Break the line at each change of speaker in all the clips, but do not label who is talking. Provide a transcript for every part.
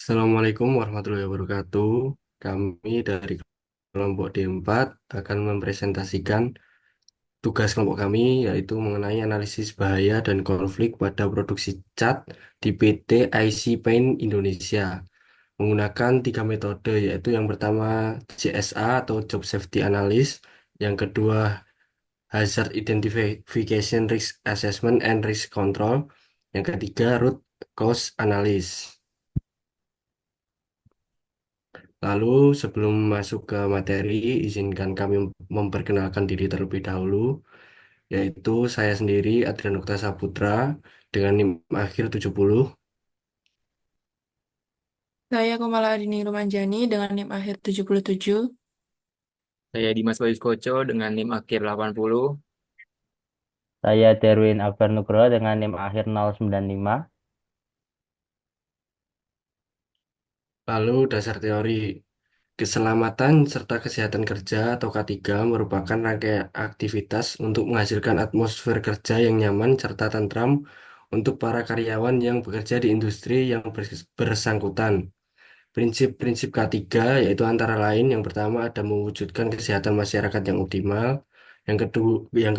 Assalamualaikum warahmatullahi wabarakatuh. Kami dari kelompok D4 akan mempresentasikan tugas kelompok kami yaitu mengenai analisis bahaya dan konflik pada produksi cat di PT IC Paint Indonesia menggunakan tiga metode yaitu yang pertama JSA atau Job Safety Analysis, yang kedua Hazard Identification Risk Assessment and Risk Control, yang ketiga Root Cause Analysis. Lalu sebelum masuk ke materi, izinkan kami memperkenalkan diri terlebih dahulu, yaitu saya sendiri Adrian Okta Saputra dengan NIM akhir 70.
Saya Kumala Adini Rumanjani dengan NIM akhir 77.
Saya Dimas Bayu Koco dengan NIM akhir 80.
Saya Derwin Akbar Nugroho dengan NIM akhir 095.
Lalu dasar teori keselamatan serta kesehatan kerja atau K3 merupakan rangkaian aktivitas untuk menghasilkan atmosfer kerja yang nyaman serta tentram untuk para karyawan yang bekerja di industri yang bersangkutan. Prinsip-prinsip K3 yaitu antara lain yang pertama ada mewujudkan kesehatan masyarakat yang optimal, yang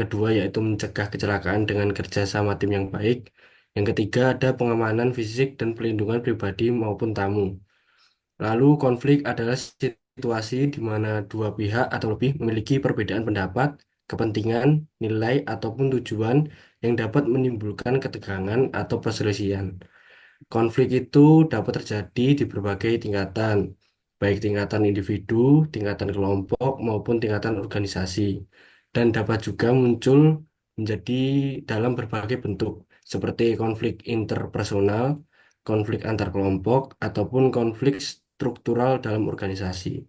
kedua yaitu mencegah kecelakaan dengan kerjasama tim yang baik, yang ketiga ada pengamanan fisik dan pelindungan pribadi maupun tamu. Lalu konflik adalah situasi di mana dua pihak atau lebih memiliki perbedaan pendapat, kepentingan, nilai ataupun tujuan yang dapat menimbulkan ketegangan atau perselisihan. Konflik itu dapat terjadi di berbagai tingkatan, baik tingkatan individu, tingkatan kelompok, maupun tingkatan organisasi, dan dapat juga muncul menjadi dalam berbagai bentuk, seperti konflik interpersonal, konflik antar kelompok, ataupun konflik struktural dalam organisasi.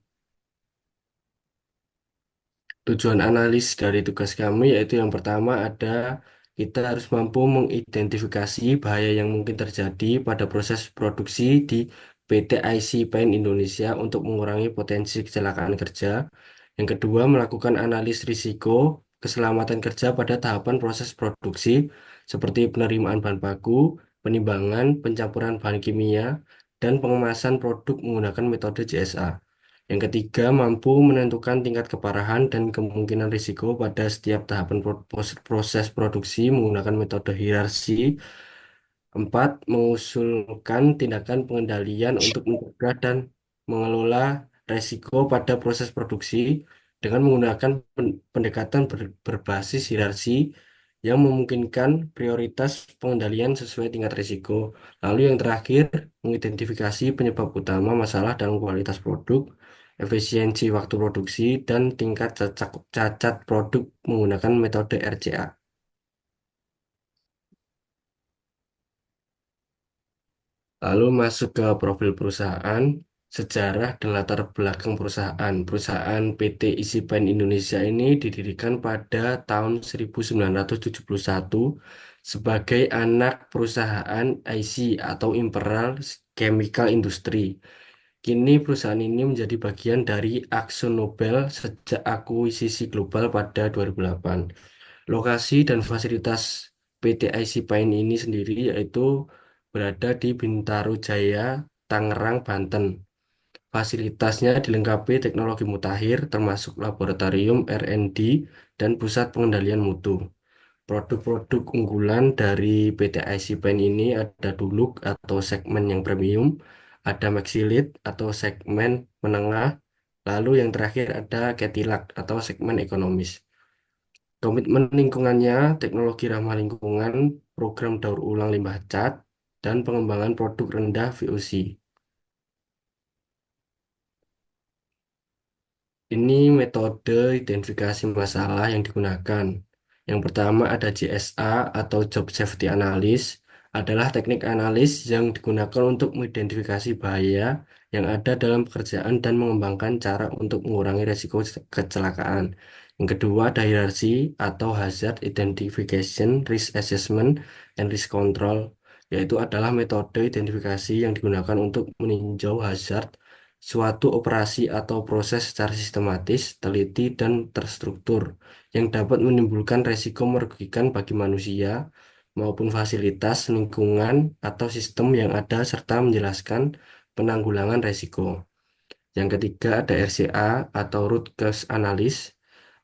Tujuan analis dari tugas kami yaitu yang pertama ada kita harus mampu mengidentifikasi bahaya yang mungkin terjadi pada proses produksi di PT IC Paint Indonesia untuk mengurangi potensi kecelakaan kerja. Yang kedua, melakukan analis risiko keselamatan kerja pada tahapan proses produksi seperti penerimaan bahan baku, penimbangan, pencampuran bahan kimia, dan pengemasan produk menggunakan metode JSA. Yang ketiga, mampu menentukan tingkat keparahan dan kemungkinan risiko pada setiap tahapan proses produksi menggunakan metode hierarki. Empat, mengusulkan tindakan pengendalian untuk mencegah dan mengelola risiko pada proses produksi dengan menggunakan pendekatan berbasis hierarki yang memungkinkan prioritas pengendalian sesuai tingkat risiko. Lalu yang terakhir, mengidentifikasi penyebab utama masalah dalam kualitas produk, efisiensi waktu produksi, dan tingkat cacat produk menggunakan metode RCA. Lalu masuk ke profil perusahaan, sejarah dan latar belakang perusahaan. Perusahaan PT Isi Paint Indonesia ini didirikan pada tahun 1971 sebagai anak perusahaan IC atau Imperial Chemical Industry. Kini perusahaan ini menjadi bagian dari AkzoNobel sejak akuisisi global pada 2008. Lokasi dan fasilitas PT IC Paint ini sendiri yaitu berada di Bintaro Jaya, Tangerang, Banten. Fasilitasnya dilengkapi teknologi mutakhir termasuk laboratorium R&D dan pusat pengendalian mutu. Produk-produk unggulan dari PT IC Paint ini ada Dulux atau segmen yang premium, ada Maxilit atau segmen menengah, lalu yang terakhir ada Cadillac atau segmen ekonomis. Komitmen lingkungannya, teknologi ramah lingkungan, program daur ulang limbah cat, dan pengembangan produk rendah VOC. Ini metode identifikasi masalah yang digunakan. Yang pertama ada JSA atau Job Safety Analysis, adalah teknik analis yang digunakan untuk mengidentifikasi bahaya yang ada dalam pekerjaan dan mengembangkan cara untuk mengurangi risiko kecelakaan. Yang kedua ada hierarki atau Hazard Identification, Risk Assessment, and Risk Control, yaitu adalah metode identifikasi yang digunakan untuk meninjau hazard suatu operasi atau proses secara sistematis, teliti, dan terstruktur yang dapat menimbulkan resiko merugikan bagi manusia maupun fasilitas, lingkungan, atau sistem yang ada serta menjelaskan penanggulangan resiko. Yang ketiga ada RCA atau root cause analysis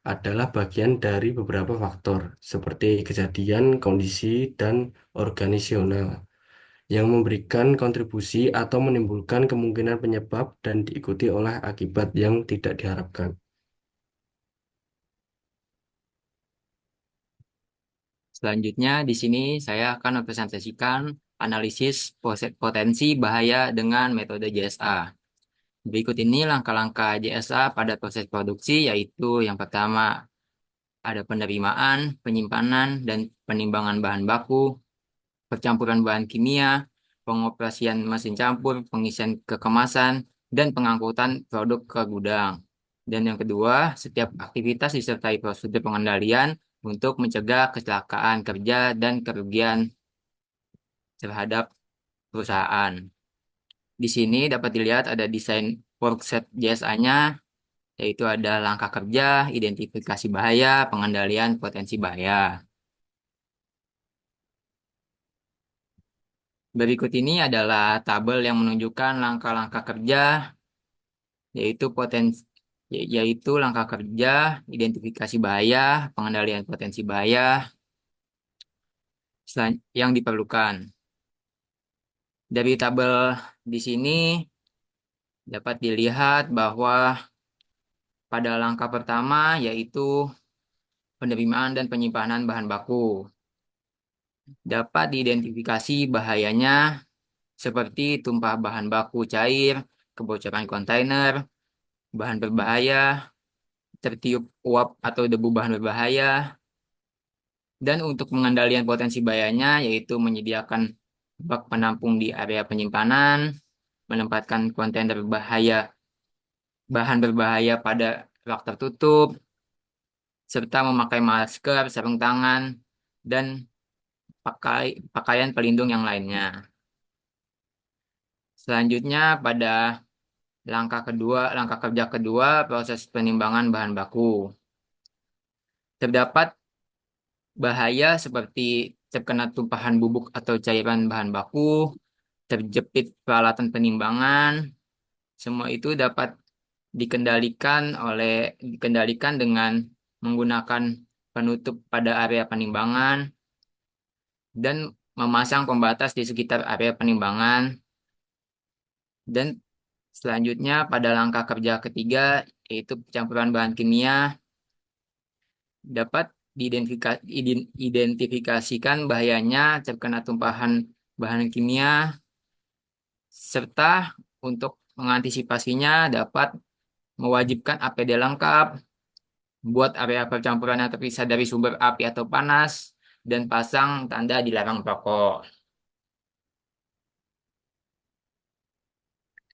adalah bagian dari beberapa faktor seperti kejadian, kondisi, dan organisasional yang memberikan kontribusi atau menimbulkan kemungkinan penyebab dan diikuti oleh akibat yang tidak diharapkan.
Selanjutnya di sini saya akan mempresentasikan analisis potensi bahaya dengan metode JSA. Berikut ini langkah-langkah JSA pada proses produksi, yaitu yang pertama ada penerimaan, penyimpanan, dan penimbangan bahan baku, percampuran bahan kimia, pengoperasian mesin campur, pengisian ke kemasan, dan pengangkutan produk ke gudang. Dan yang kedua, setiap aktivitas disertai prosedur pengendalian untuk mencegah kecelakaan kerja dan kerugian terhadap perusahaan. Di sini dapat dilihat ada desain workset JSA-nya, yaitu ada langkah kerja, identifikasi bahaya, pengendalian potensi bahaya. Berikut ini adalah tabel yang menunjukkan langkah-langkah kerja, yaitu yaitu langkah kerja, identifikasi bahaya, pengendalian potensi bahaya yang diperlukan. Dari tabel di sini dapat dilihat bahwa pada langkah pertama yaitu penerimaan dan penyimpanan bahan baku. Dapat diidentifikasi bahayanya seperti tumpah bahan baku cair, kebocoran kontainer, bahan berbahaya, tertiup uap atau debu bahan berbahaya. Dan untuk pengendalian potensi bahayanya yaitu menyediakan bak penampung di area penyimpanan, menempatkan kontainer bahan berbahaya pada rak tertutup, serta memakai masker, sarung tangan, dan pakaian pelindung yang lainnya. Selanjutnya pada langkah kerja kedua, proses penimbangan bahan baku. Terdapat bahaya seperti terkena tumpahan bubuk atau cairan bahan baku, terjepit peralatan penimbangan. Semua itu dapat dikendalikan dengan menggunakan penutup pada area penimbangan dan memasang pembatas di sekitar area penimbangan. Dan selanjutnya pada langkah kerja ketiga yaitu pencampuran bahan kimia dapat diidentifikasikan bahayanya terkena tumpahan bahan kimia serta untuk mengantisipasinya dapat mewajibkan APD lengkap, buat area percampuran yang terpisah dari sumber api atau panas, dan pasang tanda dilarang perokok.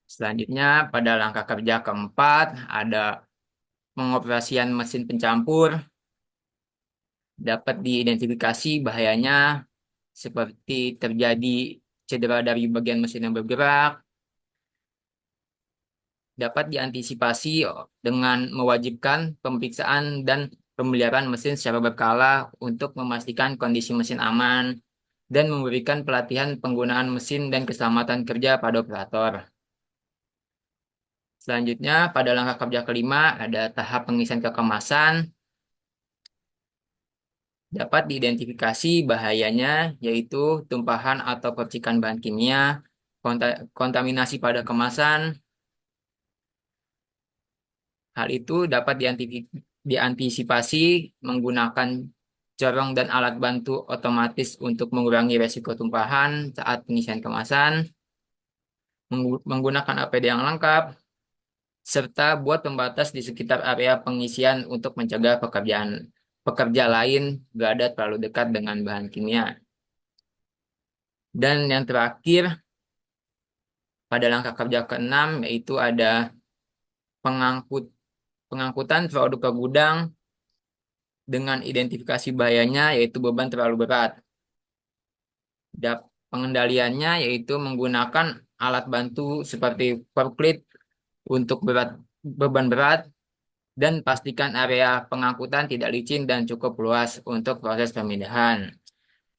Selanjutnya, pada langkah kerja keempat, ada pengoperasian mesin pencampur. Dapat diidentifikasi bahayanya seperti terjadi cedera dari bagian mesin yang bergerak. Dapat diantisipasi dengan mewajibkan pemeriksaan dan pemeliharaan mesin secara berkala untuk memastikan kondisi mesin aman dan memberikan pelatihan penggunaan mesin dan keselamatan kerja pada operator. Selanjutnya, pada langkah kerja kelima, ada tahap pengisian ke kemasan. Dapat diidentifikasi bahayanya, yaitu tumpahan atau percikan bahan kimia, kontaminasi pada kemasan. Hal itu dapat diantisipasi menggunakan corong dan alat bantu otomatis untuk mengurangi resiko tumpahan saat pengisian kemasan, menggunakan APD yang lengkap, serta buat pembatas di sekitar area pengisian untuk mencegah pekerja lain berada terlalu dekat dengan bahan kimia. Dan yang terakhir, pada langkah kerja ke-6 yaitu ada pengangkutan produk ke gudang dengan identifikasi bahayanya yaitu beban terlalu berat. Pengendaliannya yaitu menggunakan alat bantu seperti forklift untuk beban berat dan pastikan area pengangkutan tidak licin dan cukup luas untuk proses pemindahan.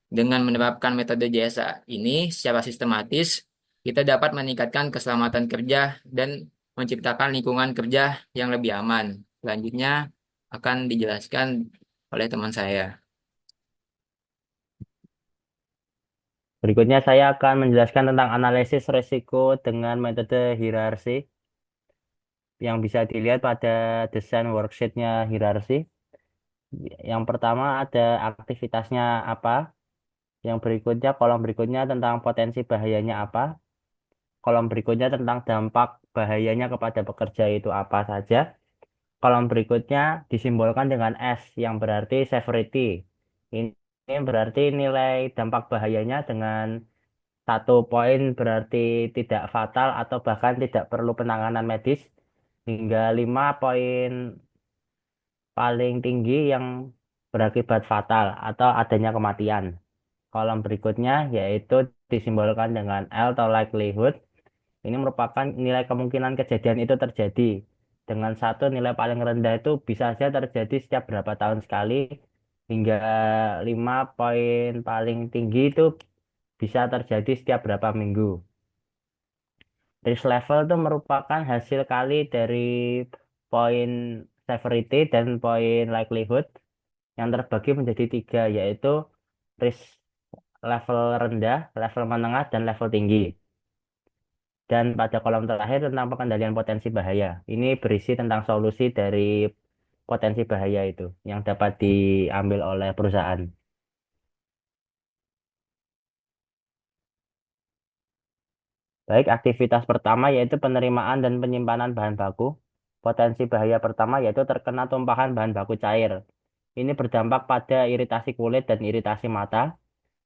Dengan menerapkan metode JSA ini secara sistematis, kita dapat meningkatkan keselamatan kerja dan menciptakan lingkungan kerja yang lebih aman. Selanjutnya akan dijelaskan oleh teman saya.
Berikutnya saya akan menjelaskan tentang analisis risiko dengan metode hierarki yang bisa dilihat pada desain worksheet-nya hierarki. Yang pertama ada aktivitasnya apa, yang berikutnya kolom berikutnya tentang potensi bahayanya apa, kolom berikutnya tentang dampak bahayanya kepada pekerja itu apa saja, kolom berikutnya disimbolkan dengan S yang berarti severity. Ini berarti nilai dampak bahayanya dengan 1 poin berarti tidak fatal atau bahkan tidak perlu penanganan medis, hingga 5 poin paling tinggi yang berakibat fatal atau adanya kematian. Kolom berikutnya yaitu disimbolkan dengan L atau likelihood. Ini merupakan nilai kemungkinan kejadian itu terjadi. Dengan satu nilai paling rendah itu bisa saja terjadi setiap berapa tahun sekali, hingga 5 poin paling tinggi itu bisa terjadi setiap berapa minggu. Risk level itu merupakan hasil kali dari poin severity dan poin likelihood yang terbagi menjadi tiga, yaitu risk level rendah, level menengah, dan level tinggi. Dan pada kolom terakhir tentang pengendalian potensi bahaya. Ini berisi tentang solusi dari potensi bahaya itu yang dapat diambil oleh perusahaan. Baik, aktivitas pertama yaitu penerimaan dan penyimpanan bahan baku. Potensi bahaya pertama yaitu terkena tumpahan bahan baku cair. Ini berdampak pada iritasi kulit dan iritasi mata.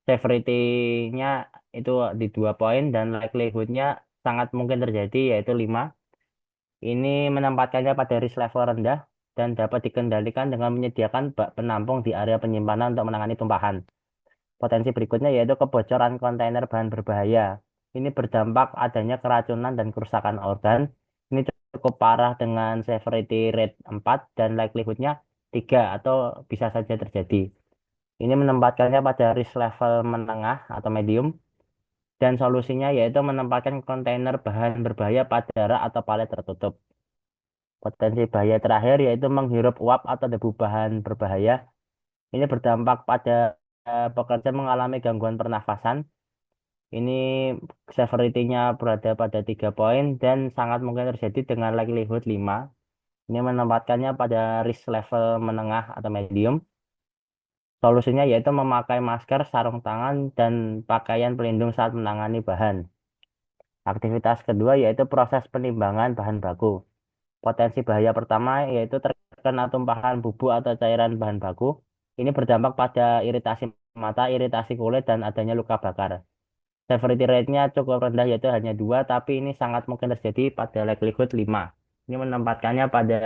Severity-nya itu di 2 poin dan likelihood-nya sangat mungkin terjadi yaitu 5. Ini menempatkannya pada risk level rendah dan dapat dikendalikan dengan menyediakan bak penampung di area penyimpanan untuk menangani tumpahan. Potensi berikutnya yaitu kebocoran kontainer bahan berbahaya. Ini berdampak adanya keracunan dan kerusakan organ. Ini cukup parah dengan severity rate 4 dan likelihood-nya 3 atau bisa saja terjadi. Ini menempatkannya pada risk level menengah atau medium dan solusinya yaitu menempatkan kontainer bahan berbahaya pada rak atau palet tertutup. Potensi bahaya terakhir yaitu menghirup uap atau debu bahan berbahaya. Ini berdampak pada pekerja mengalami gangguan pernafasan. Ini severity-nya berada pada 3 poin dan sangat mungkin terjadi dengan likelihood 5. Ini menempatkannya pada risk level menengah atau medium. Solusinya yaitu memakai masker, sarung tangan, dan pakaian pelindung saat menangani bahan. Aktivitas kedua yaitu proses penimbangan bahan baku. Potensi bahaya pertama yaitu terkena tumpahan bubuk atau cairan bahan baku. Ini berdampak pada iritasi mata, iritasi kulit, dan adanya luka bakar. Severity rate-nya cukup rendah yaitu hanya 2, tapi ini sangat mungkin terjadi pada likelihood 5. Ini menempatkannya pada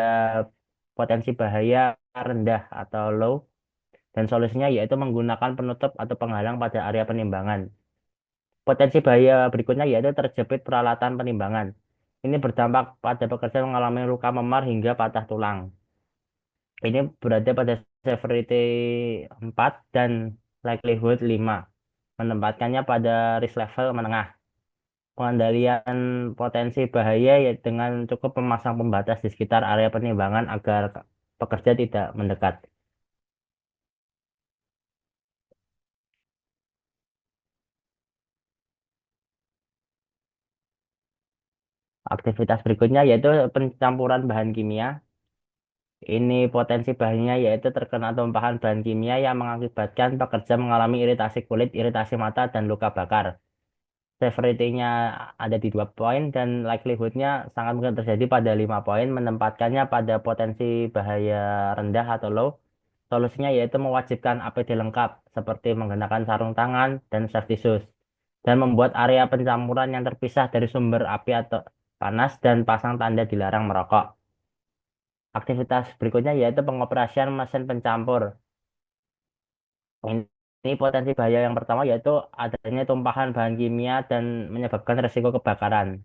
potensi bahaya rendah atau low, dan solusinya yaitu menggunakan penutup atau penghalang pada area penimbangan. Potensi bahaya berikutnya yaitu terjepit peralatan penimbangan. Ini berdampak pada pekerja mengalami luka memar hingga patah tulang. Ini berada pada severity 4 dan likelihood 5. Menempatkannya pada risk level menengah. Pengendalian potensi bahaya ya dengan cukup memasang pembatas di sekitar area penimbangan agar pekerja tidak mendekat. Aktivitas berikutnya yaitu pencampuran bahan kimia. Ini potensi bahayanya yaitu terkena tumpahan bahan kimia yang mengakibatkan pekerja mengalami iritasi kulit, iritasi mata, dan luka bakar. Severity-nya ada di 2 poin dan likelihood-nya sangat mungkin terjadi pada 5 poin, menempatkannya pada potensi bahaya rendah atau low. Solusinya yaitu mewajibkan APD lengkap seperti menggunakan sarung tangan dan safety shoes dan membuat area pencampuran yang terpisah dari sumber api atau panas dan pasang tanda dilarang merokok. Aktivitas berikutnya yaitu pengoperasian mesin pencampur. Ini potensi bahaya yang pertama yaitu adanya tumpahan bahan kimia dan menyebabkan risiko kebakaran.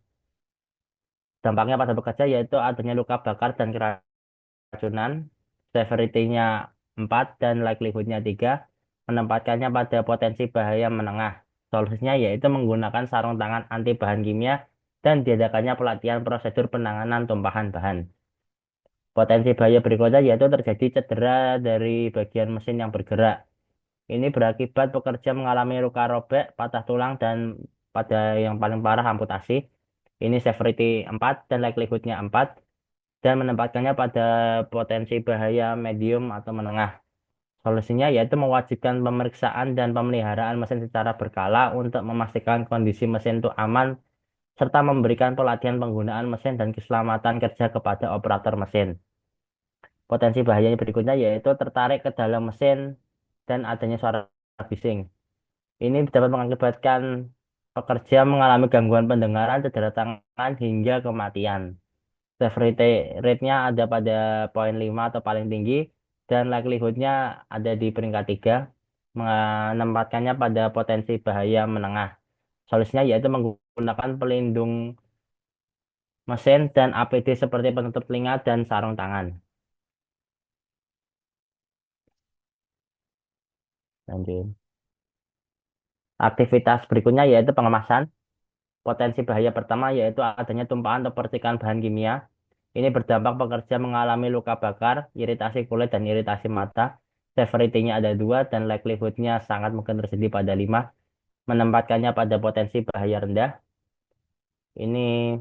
Dampaknya pada pekerja yaitu adanya luka bakar dan keracunan. Severity-nya 4 dan likelihood-nya 3. Menempatkannya pada potensi bahaya menengah. Solusinya yaitu menggunakan sarung tangan anti bahan kimia dan diadakannya pelatihan prosedur penanganan tumpahan bahan. Potensi bahaya berikutnya yaitu terjadi cedera dari bagian mesin yang bergerak. Ini berakibat pekerja mengalami luka robek, patah tulang, dan pada yang paling parah amputasi. Ini severity 4 dan likelihood-nya 4 dan menempatkannya pada potensi bahaya medium atau menengah. Solusinya yaitu mewajibkan pemeriksaan dan pemeliharaan mesin secara berkala untuk memastikan kondisi mesin itu aman serta memberikan pelatihan penggunaan mesin dan keselamatan kerja kepada operator mesin. Potensi bahayanya berikutnya yaitu tertarik ke dalam mesin dan adanya suara bising. Ini dapat mengakibatkan pekerja mengalami gangguan pendengaran, cedera tangan, hingga kematian. Severity rate-nya ada pada poin 5 atau paling tinggi, dan likelihood-nya ada di peringkat 3, menempatkannya pada potensi bahaya menengah. Solusinya yaitu menggunakan pelindung mesin dan APD seperti penutup telinga dan sarung tangan. Lanjut. Aktivitas berikutnya yaitu pengemasan. Potensi bahaya pertama yaitu adanya tumpahan atau percikan bahan kimia. Ini berdampak pekerja mengalami luka bakar, iritasi kulit, dan iritasi mata. Severity-nya ada 2 dan likelihood-nya sangat mungkin terjadi pada 5, menempatkannya pada potensi bahaya rendah. Ini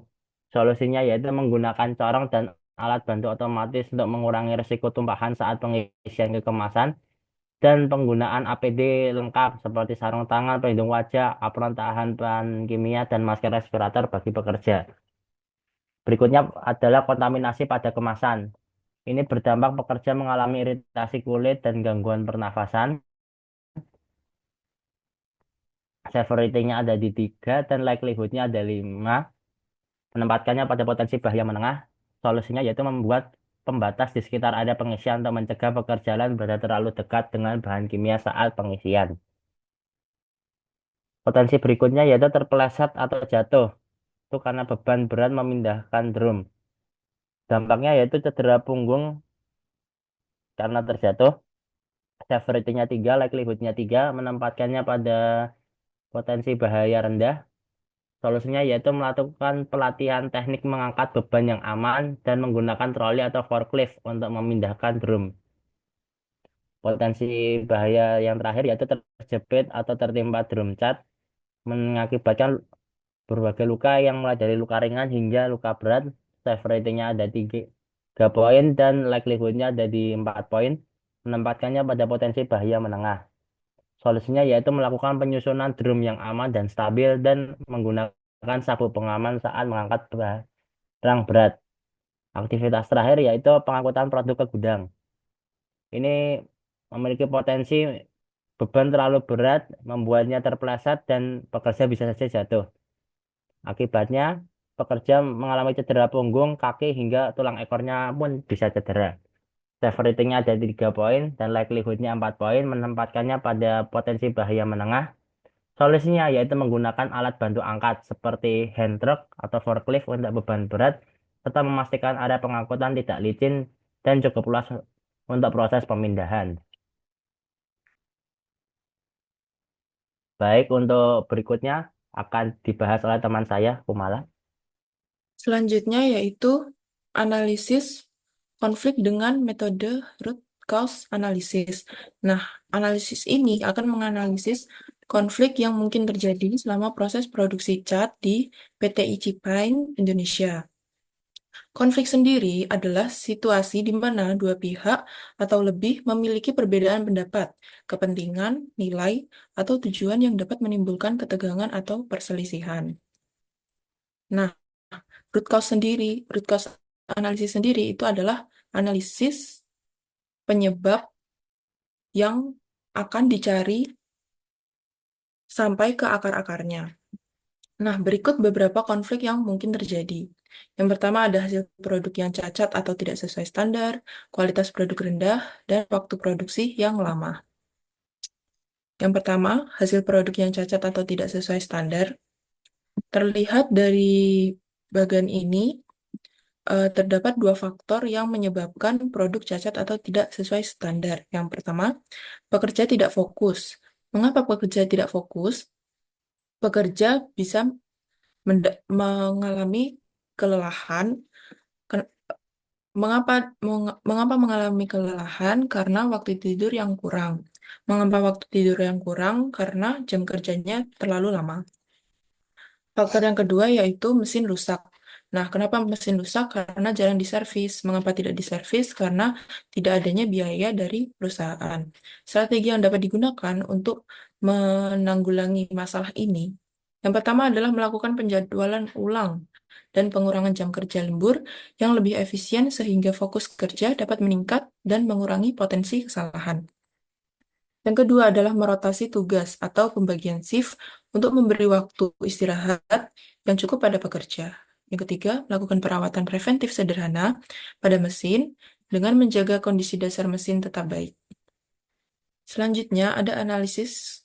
solusinya yaitu menggunakan corong dan alat bantu otomatis untuk mengurangi risiko tumpahan saat pengisian ke kemasan dan penggunaan APD lengkap seperti sarung tangan, pelindung wajah, apron tahan bahan kimia, dan masker respirator bagi pekerja. Berikutnya adalah kontaminasi pada kemasan. Ini berdampak pekerja mengalami iritasi kulit dan gangguan pernafasan. Severity-nya ada di 3 dan likelihood-nya ada 5. Menempatkannya pada potensi bahaya menengah. Solusinya yaitu membuat pembatas di sekitar area pengisian untuk mencegah pekerja lain berada terlalu dekat dengan bahan kimia saat pengisian. Potensi berikutnya yaitu terpeleset atau jatuh. Itu karena beban berat memindahkan drum. Dampaknya yaitu cedera punggung karena terjatuh. Severity-nya 3, likelihood-nya 3, menempatkannya pada potensi bahaya rendah. Solusinya yaitu melakukan pelatihan teknik mengangkat beban yang aman dan menggunakan troli atau forklift untuk memindahkan drum. Potensi bahaya yang terakhir yaitu terjepit atau tertimpa drum cat mengakibatkan berbagai luka yang mulai dari luka ringan hingga luka berat. Severity-nya ada 3 poin dan likelihood-nya ada di 4 poin. Menempatkannya pada potensi bahaya menengah. Solusinya yaitu melakukan penyusunan drum yang aman dan stabil dan menggunakan sabuk pengaman saat mengangkat barang berat. Aktivitas terakhir yaitu pengangkutan produk ke gudang. Ini memiliki potensi beban terlalu berat, membuatnya terpeleset dan pekerja bisa saja jatuh. Akibatnya, pekerja mengalami cedera punggung, kaki, hingga tulang ekornya pun bisa cedera. Severity-nya ada 3 poin dan likelihood-nya 4 poin, menempatkannya pada potensi bahaya menengah. Solusinya yaitu menggunakan alat bantu angkat seperti hand truck atau forklift untuk beban berat, serta memastikan area pengangkutan tidak licin dan cukup luas untuk proses pemindahan. Baik, untuk berikutnya akan dibahas oleh teman saya, Kumala.
Selanjutnya yaitu analisis konflik dengan metode root cause analysis. Nah, analisis ini akan menganalisis konflik yang mungkin terjadi selama proses produksi cat di PT Icipine Indonesia. Konflik sendiri adalah situasi di mana dua pihak atau lebih memiliki perbedaan pendapat, kepentingan, nilai, atau tujuan yang dapat menimbulkan ketegangan atau perselisihan. Nah, root cause analisis sendiri itu adalah analisis penyebab yang akan dicari sampai ke akar-akarnya. Nah, berikut beberapa konflik yang mungkin terjadi. Yang pertama ada hasil produk yang cacat atau tidak sesuai standar, kualitas produk rendah, dan waktu produksi yang lama. Yang pertama, hasil produk yang cacat atau tidak sesuai standar. Terlihat dari bagian ini, terdapat dua faktor yang menyebabkan produk cacat atau tidak sesuai standar. Yang pertama, pekerja tidak fokus. Mengapa pekerja tidak fokus? pekerja bisa mengalami kelelahan. Ken- mengapa mengalami kelelahan? Karena waktu tidur yang kurang. Mengapa waktu tidur yang kurang? Karena jam kerjanya terlalu lama. Faktor yang kedua yaitu mesin rusak. Nah, kenapa mesin rusak? Karena jarang diservis. Mengapa tidak diservis? Karena tidak adanya biaya dari perusahaan. Strategi yang dapat digunakan untuk menanggulangi masalah ini, yang pertama adalah melakukan penjadwalan ulang dan pengurangan jam kerja lembur yang lebih efisien sehingga fokus kerja dapat meningkat dan mengurangi potensi kesalahan. Yang kedua adalah merotasi tugas atau pembagian shift untuk memberi waktu istirahat yang cukup pada pekerja. Yang ketiga, melakukan perawatan preventif sederhana pada mesin dengan menjaga kondisi dasar mesin tetap baik. Selanjutnya, ada analisis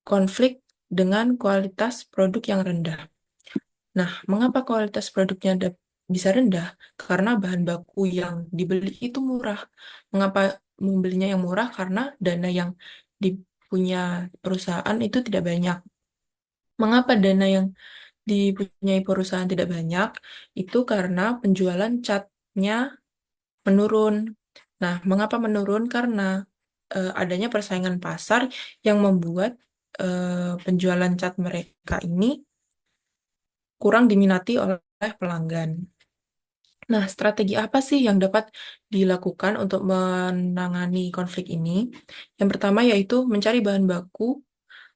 konflik dengan kualitas produk yang rendah. Nah, mengapa kualitas produknya bisa rendah? Karena bahan baku yang dibeli itu murah. Mengapa membelinya yang murah? Karena dana yang dipunya perusahaan itu tidak banyak. Mengapa dana yang dipunyai perusahaan tidak banyak? Itu karena penjualan catnya menurun. Nah, mengapa menurun? Karena adanya persaingan pasar yang membuat penjualan cat mereka ini kurang diminati oleh pelanggan. Nah, strategi apa sih yang dapat dilakukan untuk menangani konflik ini? Yang pertama yaitu mencari bahan baku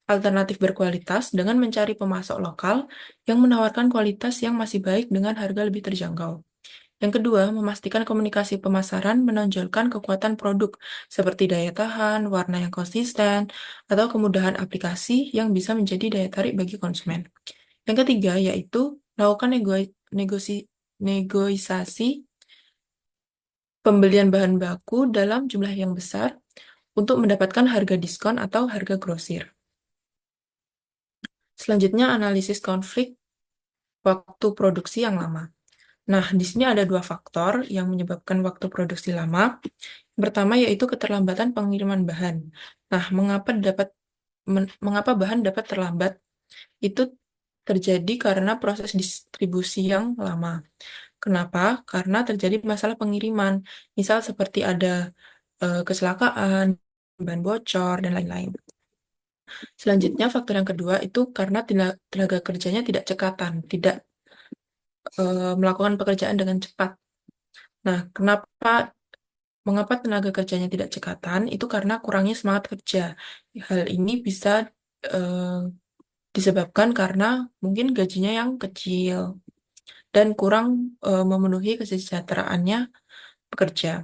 alternatif berkualitas dengan mencari pemasok lokal yang menawarkan kualitas yang masih baik dengan harga lebih terjangkau. Yang kedua, memastikan komunikasi pemasaran menonjolkan kekuatan produk seperti daya tahan, warna yang konsisten, atau kemudahan aplikasi yang bisa menjadi daya tarik bagi konsumen. Yang ketiga, yaitu melakukan negosiasi pembelian bahan baku dalam jumlah yang besar untuk mendapatkan harga diskon atau harga grosir. Selanjutnya, analisis konflik waktu produksi yang lama. Nah, di sini ada dua faktor yang menyebabkan waktu produksi lama. Yang pertama yaitu keterlambatan pengiriman bahan. Nah, mengapa bahan dapat terlambat? Itu terjadi karena proses distribusi yang lama. Kenapa? Karena terjadi masalah pengiriman. Misal seperti ada kecelakaan, bahan bocor, dan lain-lain. Selanjutnya, faktor yang kedua itu karena tenaga kerjanya tidak cekatan, tidak melakukan pekerjaan dengan cepat. Nah, mengapa tenaga kerjanya tidak cekatan? Itu karena kurangnya semangat kerja. Hal ini bisa eh, disebabkan karena mungkin gajinya yang kecil dan kurang memenuhi kesejahteraannya pekerja.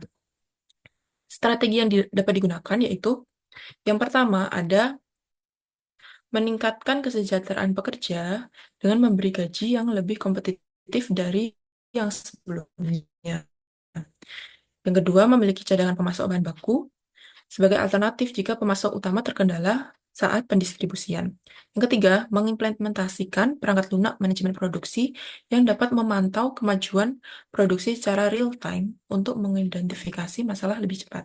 Strategi yang dapat digunakan yaitu yang pertama ada meningkatkan kesejahteraan pekerja dengan memberi gaji yang lebih kompetitif dari yang sebelumnya. Yang kedua, memiliki cadangan pemasok bahan baku sebagai alternatif jika pemasok utama terkendala saat pendistribusian. Yang ketiga, mengimplementasikan perangkat lunak manajemen produksi yang dapat memantau kemajuan produksi secara real time untuk mengidentifikasi masalah lebih cepat.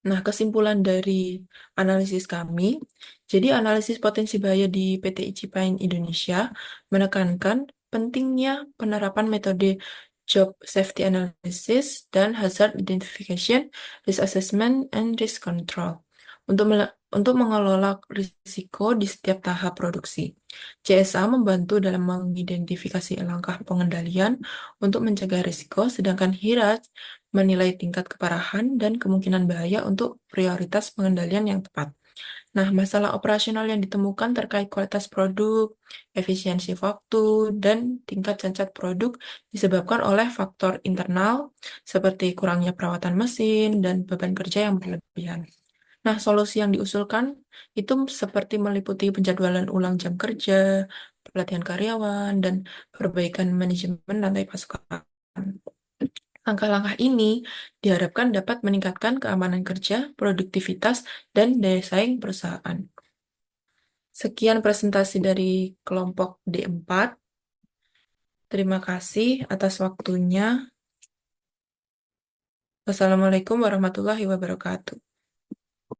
Nah, kesimpulan dari analisis kami, jadi analisis potensi bahaya di PT Icipain Indonesia menekankan pentingnya penerapan metode job safety analysis dan hazard identification, risk assessment, and risk control untuk mengelola risiko di setiap tahap produksi. CSA membantu dalam mengidentifikasi langkah pengendalian untuk mencegah risiko, sedangkan HIRAS menilai tingkat keparahan dan kemungkinan bahaya untuk prioritas pengendalian yang tepat. Nah, masalah operasional yang ditemukan terkait kualitas produk, efisiensi waktu, dan tingkat cacat produk disebabkan oleh faktor internal seperti kurangnya perawatan mesin dan beban kerja yang berlebihan. Nah, solusi yang diusulkan itu seperti meliputi penjadwalan ulang jam kerja, pelatihan karyawan, dan perbaikan manajemen rantai pasokan. Langkah-langkah ini diharapkan dapat meningkatkan keamanan kerja, produktivitas, dan daya saing perusahaan. Sekian presentasi dari kelompok D4. Terima kasih atas waktunya. Wassalamualaikum warahmatullahi wabarakatuh.